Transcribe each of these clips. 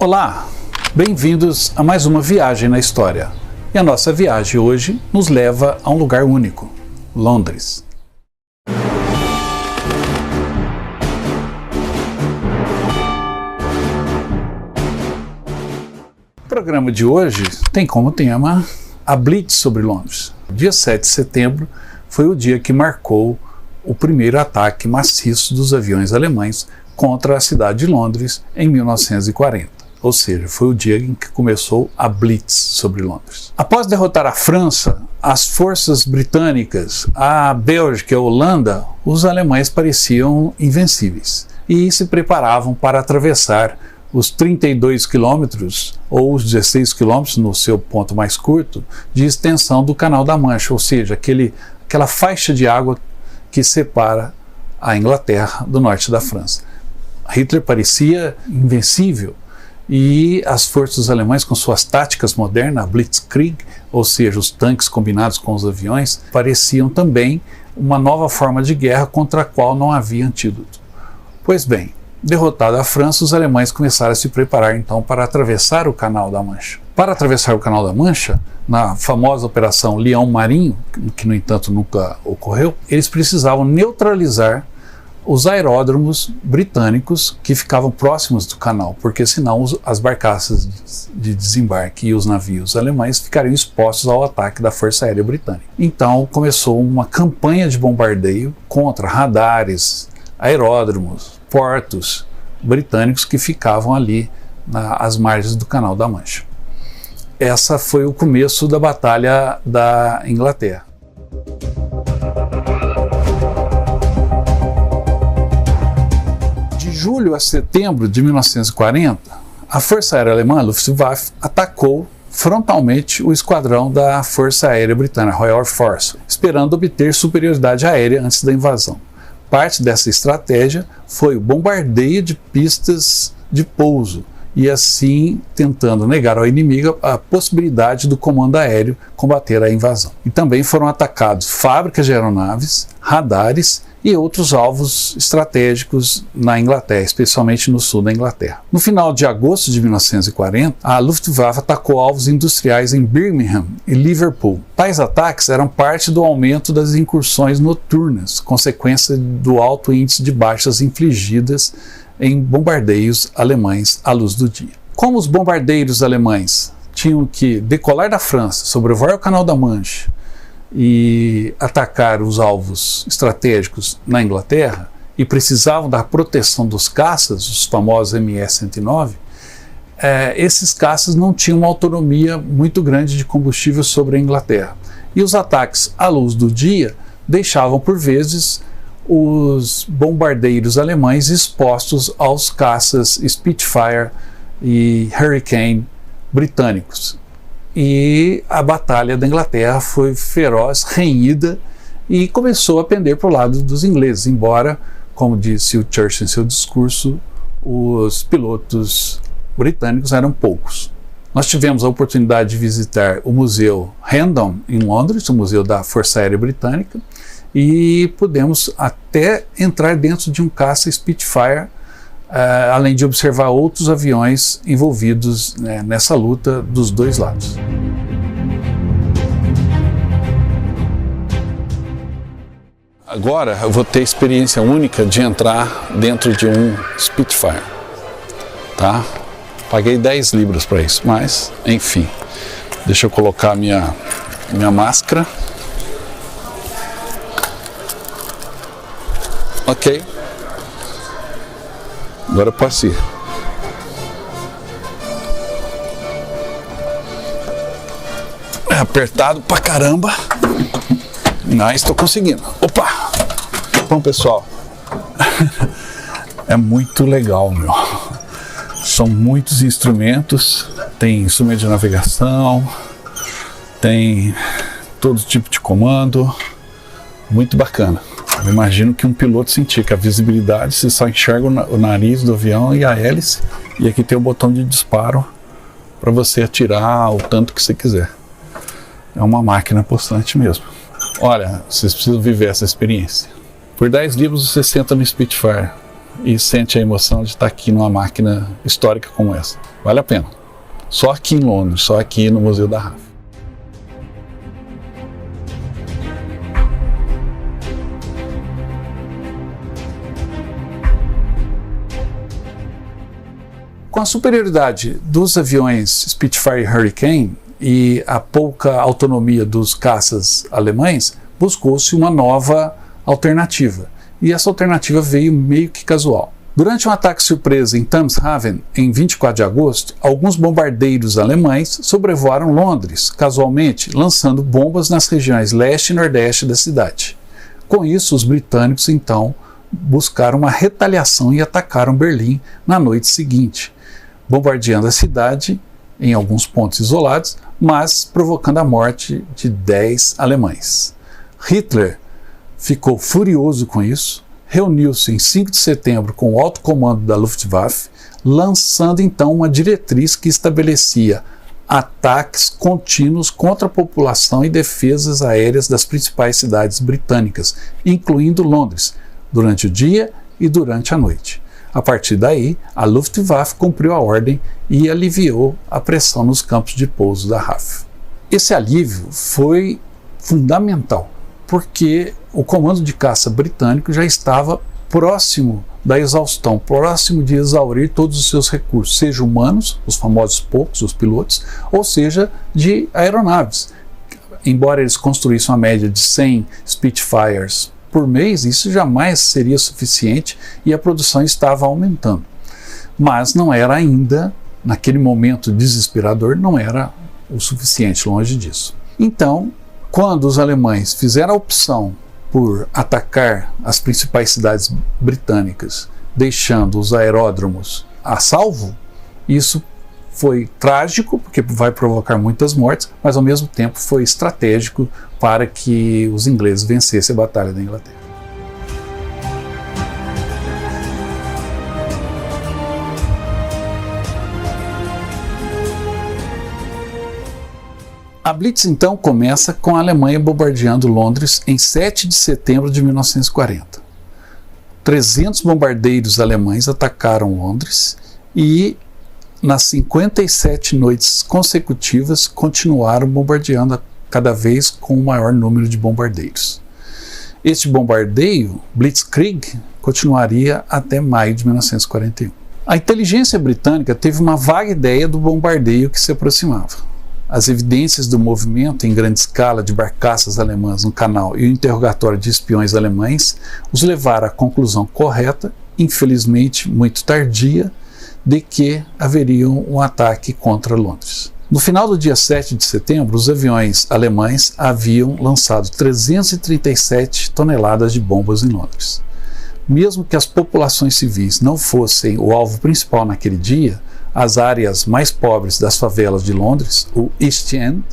Olá, bem-vindos a mais uma viagem na história. E a nossa viagem hoje nos leva a um lugar único, Londres. O programa de hoje tem como tema a Blitz sobre Londres. Dia 7 de setembro foi o dia que marcou o primeiro ataque maciço dos aviões alemães contra a cidade de Londres em 1940. Ou seja, foi o dia em que começou a Blitz sobre Londres. Após derrotar a França, as forças britânicas, a Bélgica e a Holanda, os alemães pareciam invencíveis e se preparavam para atravessar os 32 quilômetros ou os 16 quilômetros no seu ponto mais curto de extensão do Canal da Mancha, ou seja, aquela faixa de água que separa a Inglaterra do norte da França. Hitler parecia invencível e as forças alemãs, com suas táticas modernas, a Blitzkrieg, ou seja, os tanques combinados com os aviões, pareciam também uma nova forma de guerra contra a qual não havia antídoto. Pois bem, derrotada a França, os alemães começaram a se preparar então para atravessar o Canal da Mancha. Para atravessar o Canal da Mancha, na famosa Operação Leão Marinho, que no entanto nunca ocorreu, eles precisavam neutralizar os aeródromos britânicos que ficavam próximos do canal, porque senão as barcaças de desembarque e os navios alemães ficariam expostos ao ataque da Força Aérea Britânica. Então começou uma campanha de bombardeio contra radares, aeródromos, portos britânicos que ficavam ali às margens do Canal da Mancha. Essa foi o começo da Batalha da Inglaterra. De julho a setembro de 1940, a Força Aérea Alemã, a Luftwaffe, atacou frontalmente o esquadrão da Força Aérea Britânica, Royal Air Force, esperando obter superioridade aérea antes da invasão. Parte dessa estratégia foi o bombardeio de pistas de pouso, e assim tentando negar ao inimigo a possibilidade do comando aéreo combater a invasão. E também foram atacados fábricas de aeronaves, radares e outros alvos estratégicos na Inglaterra, especialmente no sul da Inglaterra. No final de agosto de 1940, a Luftwaffe atacou alvos industriais em Birmingham e Liverpool. Tais ataques eram parte do aumento das incursões noturnas, consequência do alto índice de baixas infligidas em bombardeios alemães à luz do dia. Como os bombardeiros alemães tinham que decolar da França, sobrevoar o Canal da Mancha e atacar os alvos estratégicos na Inglaterra e precisavam da proteção dos caças, os famosos MS-109, esses caças não tinham uma autonomia muito grande de combustível sobre a Inglaterra. E os ataques à luz do dia deixavam, por vezes, os bombardeiros alemães expostos aos caças Spitfire e Hurricane britânicos. E a Batalha da Inglaterra foi feroz, renhida, e começou a pender para o lado dos ingleses, embora, como disse o Churchill em seu discurso, os pilotos britânicos eram poucos. Nós tivemos a oportunidade de visitar o Museu Hendon, em Londres, o Museu da Força Aérea Britânica, e pudemos até entrar dentro de um caça Spitfire, além de observar outros aviões envolvidos nessa luta dos dois lados. Agora eu vou ter a experiência única de entrar dentro de um Spitfire, tá? Paguei 10 libras para isso, mas enfim, deixa eu colocar minha máscara. Ok, agora eu posso ir. É apertado pra caramba, mas estou conseguindo. Opa! Bom, pessoal, é muito legal, meu. São muitos instrumentos, tem instrumento de navegação, tem todo tipo de comando, muito bacana. Eu imagino que um piloto sentia que a visibilidade, você só enxerga o nariz do avião e a hélice, e aqui tem o botão de disparo para você atirar o tanto que você quiser. É uma máquina possante mesmo. Olha, vocês precisam viver essa experiência. Por 10 libras você senta no Spitfire, e sente a emoção de estar aqui numa máquina histórica como essa. Vale a pena. Só aqui em Londres, só aqui no Museu da RAF. Com a superioridade dos aviões Spitfire e Hurricane e a pouca autonomia dos caças alemães, buscou-se uma nova alternativa. E essa alternativa veio meio que casual. Durante um ataque surpresa em Thameshaven, em 24 de agosto, alguns bombardeiros alemães sobrevoaram Londres, casualmente, lançando bombas nas regiões leste e nordeste da cidade. Com isso, os britânicos, então, buscaram uma retaliação e atacaram Berlim na noite seguinte, bombardeando a cidade em alguns pontos isolados, mas provocando a morte de 10 alemães. Hitler ficou furioso com isso, reuniu-se em 5 de setembro com o alto comando da Luftwaffe, lançando então uma diretriz que estabelecia ataques contínuos contra a população e defesas aéreas das principais cidades britânicas, incluindo Londres, durante o dia e durante a noite. A partir daí, a Luftwaffe cumpriu a ordem e aliviou a pressão nos campos de pouso da RAF. Esse alívio foi fundamental, porque o comando de caça britânico já estava próximo da exaustão, próximo de exaurir todos os seus recursos, seja humanos, os famosos poucos, os pilotos, ou seja, de aeronaves. Embora eles construíssem uma média de 100 Spitfires por mês, isso jamais seria suficiente e a produção estava aumentando. Mas não era ainda, naquele momento desesperador, não era o suficiente, longe disso. Então, quando os alemães fizeram a opção por atacar as principais cidades britânicas, deixando os aeródromos a salvo, isso foi trágico, porque vai provocar muitas mortes, mas ao mesmo tempo foi estratégico para que os ingleses vencessem a Batalha da Inglaterra. A Blitz então começa com a Alemanha bombardeando Londres em 7 de setembro de 1940. 300 bombardeiros alemães atacaram Londres e nas 57 noites consecutivas continuaram bombardeando cada vez com o maior número de bombardeiros. Este bombardeio, Blitzkrieg, continuaria até maio de 1941. A inteligência britânica teve uma vaga ideia do bombardeio que se aproximava. As evidências do movimento em grande escala de barcaças alemãs no canal e o interrogatório de espiões alemães os levaram à conclusão correta, infelizmente muito tardia, de que haveria um ataque contra Londres. No final do dia 7 de setembro, os aviões alemães haviam lançado 337 toneladas de bombas em Londres. Mesmo que as populações civis não fossem o alvo principal naquele dia, as áreas mais pobres das favelas de Londres, o East End,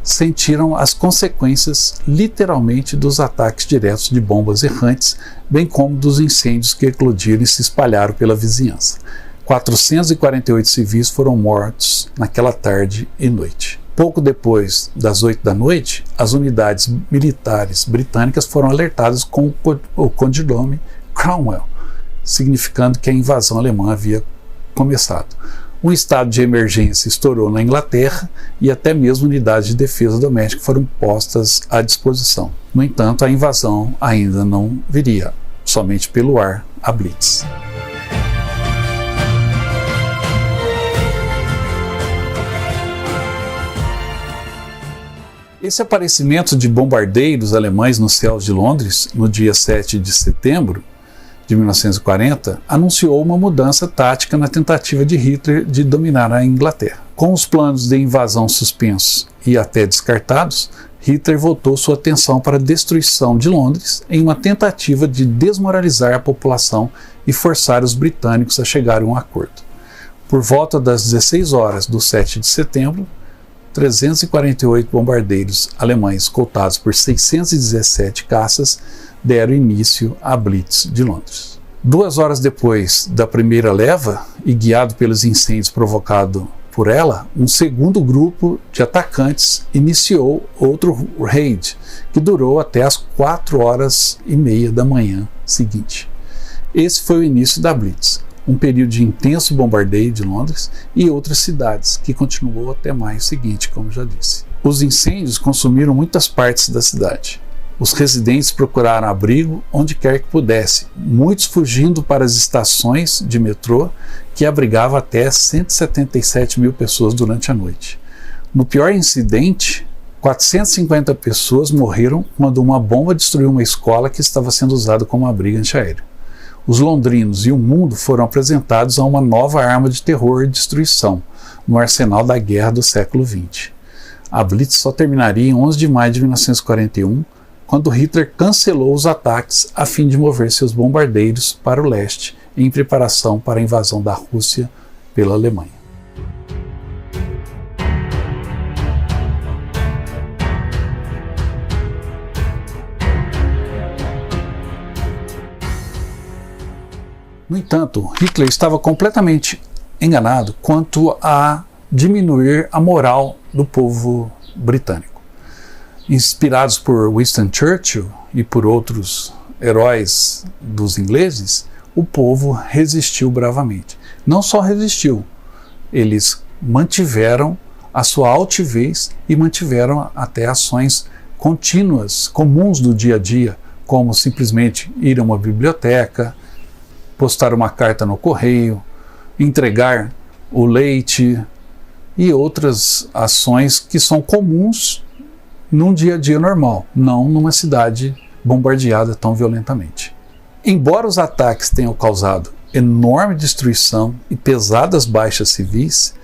sentiram as consequências literalmente dos ataques diretos de bombas errantes, bem como dos incêndios que eclodiram e se espalharam pela vizinhança. 448 civis foram mortos naquela tarde e noite. Pouco depois das 8 da noite, as unidades militares britânicas foram alertadas com o codinome Cromwell, significando que a invasão alemã havia começado. Um estado de emergência estourou na Inglaterra e até mesmo unidades de defesa doméstica foram postas à disposição. No entanto, a invasão ainda não viria, somente pelo ar, a Blitz. Esse aparecimento de bombardeiros alemães nos céus de Londres, no dia 7 de setembro de 1940, anunciou uma mudança tática na tentativa de Hitler de dominar a Inglaterra. Com os planos de invasão suspensos e até descartados, Hitler voltou sua atenção para a destruição de Londres em uma tentativa de desmoralizar a população e forçar os britânicos a chegar a um acordo. Por volta das 16 horas do 7 de setembro, 348 bombardeiros alemães escoltados por 617 caças deram início à Blitz de Londres. 2 horas depois da primeira leva, e guiado pelos incêndios provocados por ela, um segundo grupo de atacantes iniciou outro raid, que durou até as 4h30 da manhã seguinte. Esse foi o início da Blitz, um período de intenso bombardeio de Londres e outras cidades, que continuou até maio seguinte, como já disse. Os incêndios consumiram muitas partes da cidade. Os residentes procuraram abrigo onde quer que pudesse, muitos fugindo para as estações de metrô, que abrigavam até 177 mil pessoas durante a noite. No pior incidente, 450 pessoas morreram quando uma bomba destruiu uma escola que estava sendo usada como abrigo antiaéreo. Os londrinos e o mundo foram apresentados a uma nova arma de terror e destruição no arsenal da guerra do século XX. A Blitz só terminaria em 11 de maio de 1941, quando Hitler cancelou os ataques a fim de mover seus bombardeiros para o leste, em preparação para a invasão da Rússia pela Alemanha. No entanto, Hitler estava completamente enganado quanto a diminuir a moral do povo britânico. Inspirados por Winston Churchill e por outros heróis dos ingleses, o povo resistiu bravamente. Não só resistiu, eles mantiveram a sua altivez e mantiveram até ações contínuas, comuns do dia a dia, como simplesmente ir a uma biblioteca, postar uma carta no correio, entregar o leite e outras ações que são comuns num dia a dia normal, não numa cidade bombardeada tão violentamente. Embora os ataques tenham causado enorme destruição e pesadas baixas civis,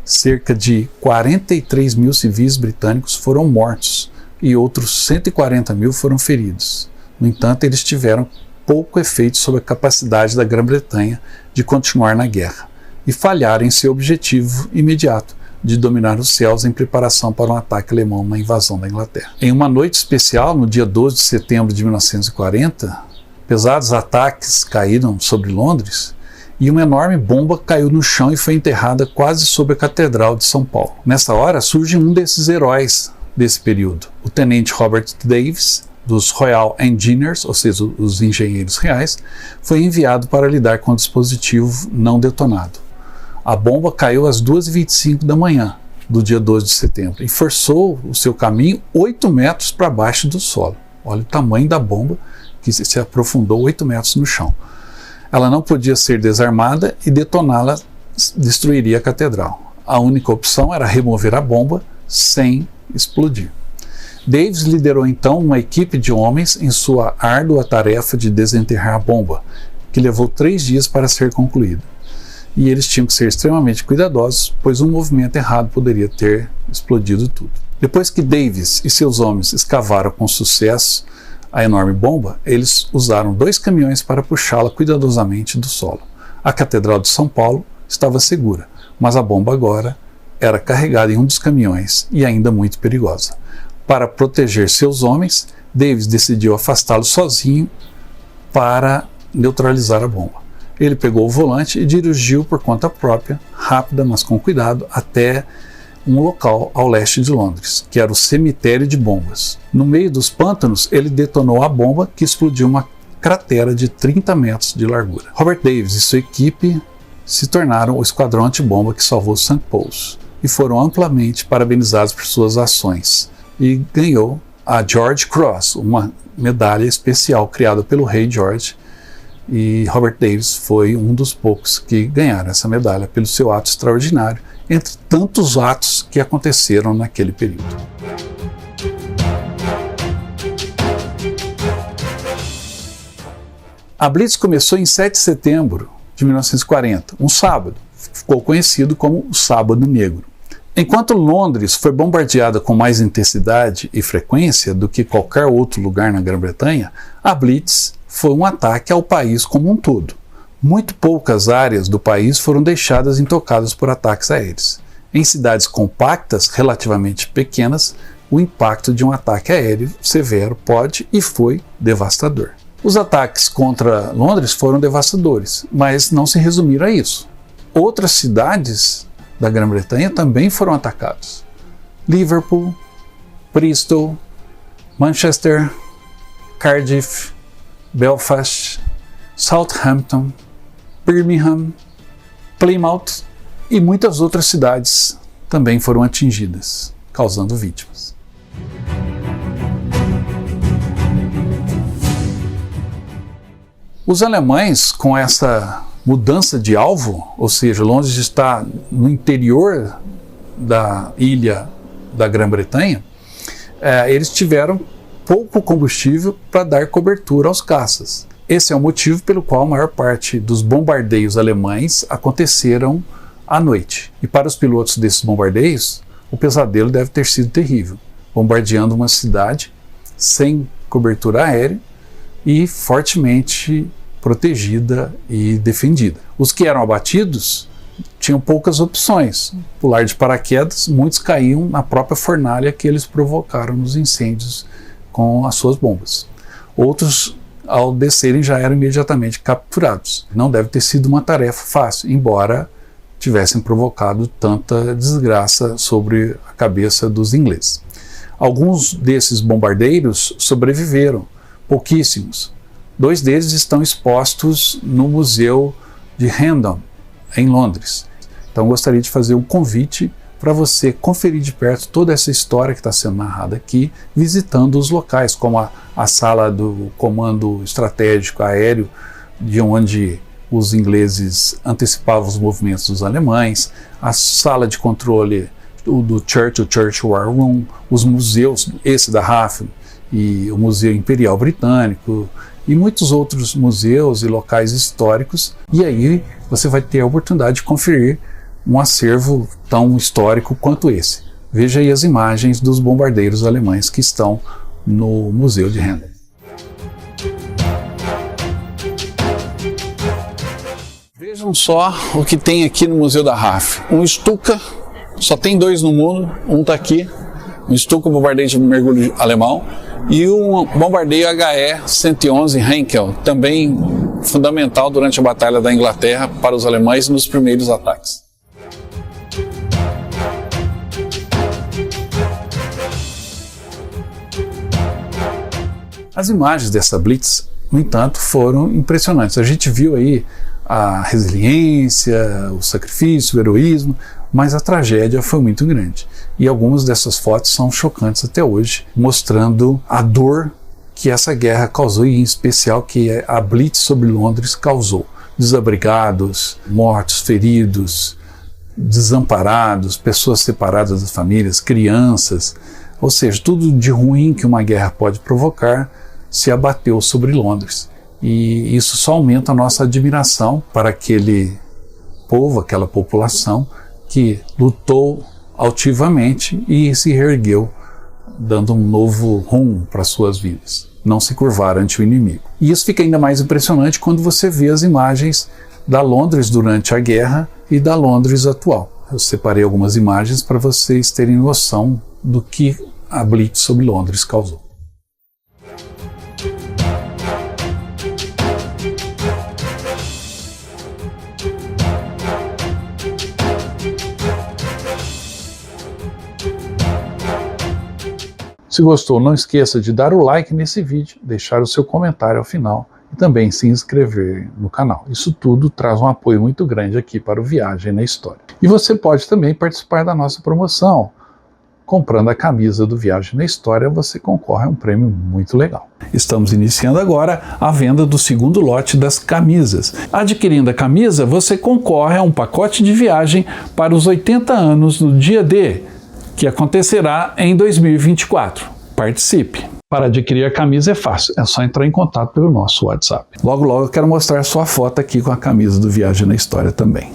cerca de 43 mil civis britânicos foram mortos e outros 140 mil foram feridos. No entanto, eles tiveram pouco efeito sobre a capacidade da Grã-Bretanha de continuar na guerra e falharam em seu objetivo imediato de dominar os céus em preparação para um ataque alemão na invasão da Inglaterra. Em uma noite especial, no dia 12 de setembro de 1940, pesados ataques caíram sobre Londres e uma enorme bomba caiu no chão e foi enterrada quase sobre a Catedral de São Paulo. Nessa hora surge um desses heróis desse período, o tenente Robert Davis, dos Royal Engineers, ou seja, os engenheiros reais, foi enviado para lidar com o dispositivo não detonado. A bomba caiu às 2h25 da manhã do dia 12 de setembro e forçou o seu caminho 8 metros para baixo do solo. Olha o tamanho da bomba, que se aprofundou 8 metros no chão. Ela não podia ser desarmada e detoná-la destruiria a catedral. A única opção era remover a bomba sem explodir. Davis liderou então uma equipe de homens em sua árdua tarefa de desenterrar a bomba, que levou 3 dias para ser concluída. E eles tinham que ser extremamente cuidadosos, pois um movimento errado poderia ter explodido tudo. Depois que Davis e seus homens escavaram com sucesso a enorme bomba, eles usaram 2 caminhões para puxá-la cuidadosamente do solo. A Catedral de São Paulo estava segura, mas a bomba agora era carregada em um dos caminhões e ainda muito perigosa. Para proteger seus homens, Davis decidiu afastá-los sozinho para neutralizar a bomba. Ele pegou o volante e dirigiu por conta própria, rápida mas com cuidado, até um local ao leste de Londres, que era o cemitério de bombas. No meio dos pântanos, ele detonou a bomba, que explodiu uma cratera de 30 metros de largura. Robert Davis e sua equipe se tornaram o esquadrão antibomba que salvou St. Paul's e foram amplamente parabenizados por suas ações, e ganhou a George Cross, uma medalha especial criada pelo rei George, e Robert Davis foi um dos poucos que ganharam essa medalha pelo seu ato extraordinário, entre tantos atos que aconteceram naquele período. A Blitz começou em 7 de setembro de 1940, um sábado. Ficou conhecido como o Sábado Negro. Enquanto Londres foi bombardeada com mais intensidade e frequência do que qualquer outro lugar na Grã-Bretanha, a Blitz foi um ataque ao país como um todo. Muito poucas áreas do país foram deixadas intocadas por ataques aéreos. Em cidades compactas, relativamente pequenas, o impacto de um ataque aéreo severo pode e foi devastador. Os ataques contra Londres foram devastadores, mas não se resumiram a isso. Outras cidades da Grã-Bretanha também foram atacadas. Liverpool, Bristol, Manchester, Cardiff, Belfast, Southampton, Birmingham, Plymouth e muitas outras cidades também foram atingidas, causando vítimas. Os alemães, com essa mudança de alvo, ou seja, Londres está no interior da ilha da Grã-Bretanha, eles tiveram pouco combustível para dar cobertura aos caças. Esse é o motivo pelo qual a maior parte dos bombardeios alemães aconteceram à noite. E para os pilotos desses bombardeios, o pesadelo deve ter sido terrível, bombardeando uma cidade sem cobertura aérea e fortemente protegida e defendida. Os que eram abatidos tinham poucas opções. Pular de paraquedas, muitos caíam na própria fornalha que eles provocaram nos incêndios com as suas bombas. Outros, ao descerem, já eram imediatamente capturados. Não deve ter sido uma tarefa fácil, embora tivessem provocado tanta desgraça sobre a cabeça dos ingleses. Alguns desses bombardeiros sobreviveram, pouquíssimos. 2 deles estão expostos no Museu de Hendon, em Londres. Então gostaria de fazer um convite para você conferir de perto toda essa história que está sendo narrada aqui, visitando os locais, como a sala do comando estratégico aéreo, de onde os ingleses antecipavam os movimentos dos alemães, a sala de controle do Church War Room, os museus, esse da RAF e o Museu Imperial Britânico, e muitos outros museus e locais históricos, e aí você vai ter a oportunidade de conferir um acervo tão histórico quanto esse. Veja aí as imagens dos bombardeiros alemães que estão no Museu de Hendon. Vejam só o que tem aqui no Museu da RAF. Um Stuka, só tem 2 no mundo, um está aqui, um Stuka bombardeio de mergulho alemão, e um bombardeio HE-111 Heinkel, também fundamental durante a Batalha da Inglaterra para os alemães nos primeiros ataques. As imagens dessa Blitz, no entanto, foram impressionantes. A gente viu aí a resiliência, o sacrifício, o heroísmo, mas a tragédia foi muito grande. E algumas dessas fotos são chocantes até hoje, mostrando a dor que essa guerra causou, e em especial que a Blitz sobre Londres causou. Desabrigados, mortos, feridos, desamparados, pessoas separadas das famílias, crianças, ou seja, tudo de ruim que uma guerra pode provocar se abateu sobre Londres. E isso só aumenta a nossa admiração para aquele povo, aquela população que lutou altivamente e se reergueu, dando um novo rumo para suas vidas. Não se curvar ante o inimigo. E isso fica ainda mais impressionante quando você vê as imagens da Londres durante a guerra e da Londres atual. Eu separei algumas imagens para vocês terem noção do que a Blitz sobre Londres causou. Se gostou, não esqueça de dar o like nesse vídeo, deixar o seu comentário ao final e também se inscrever no canal. Isso tudo traz um apoio muito grande aqui para o Viagem na História. E você pode também participar da nossa promoção. Comprando a camisa do Viagem na História, você concorre a um prêmio muito legal. Estamos iniciando agora a venda do segundo lote das camisas. Adquirindo a camisa, você concorre a um pacote de viagem para os 80 anos do Dia D, que acontecerá em 2024. Participe! Para adquirir a camisa é fácil, é só entrar em contato pelo nosso WhatsApp. Logo logo eu quero mostrar sua foto aqui com a camisa do Viagem na História também.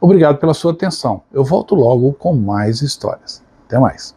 Obrigado pela sua atenção. Eu volto logo com mais histórias. Até mais.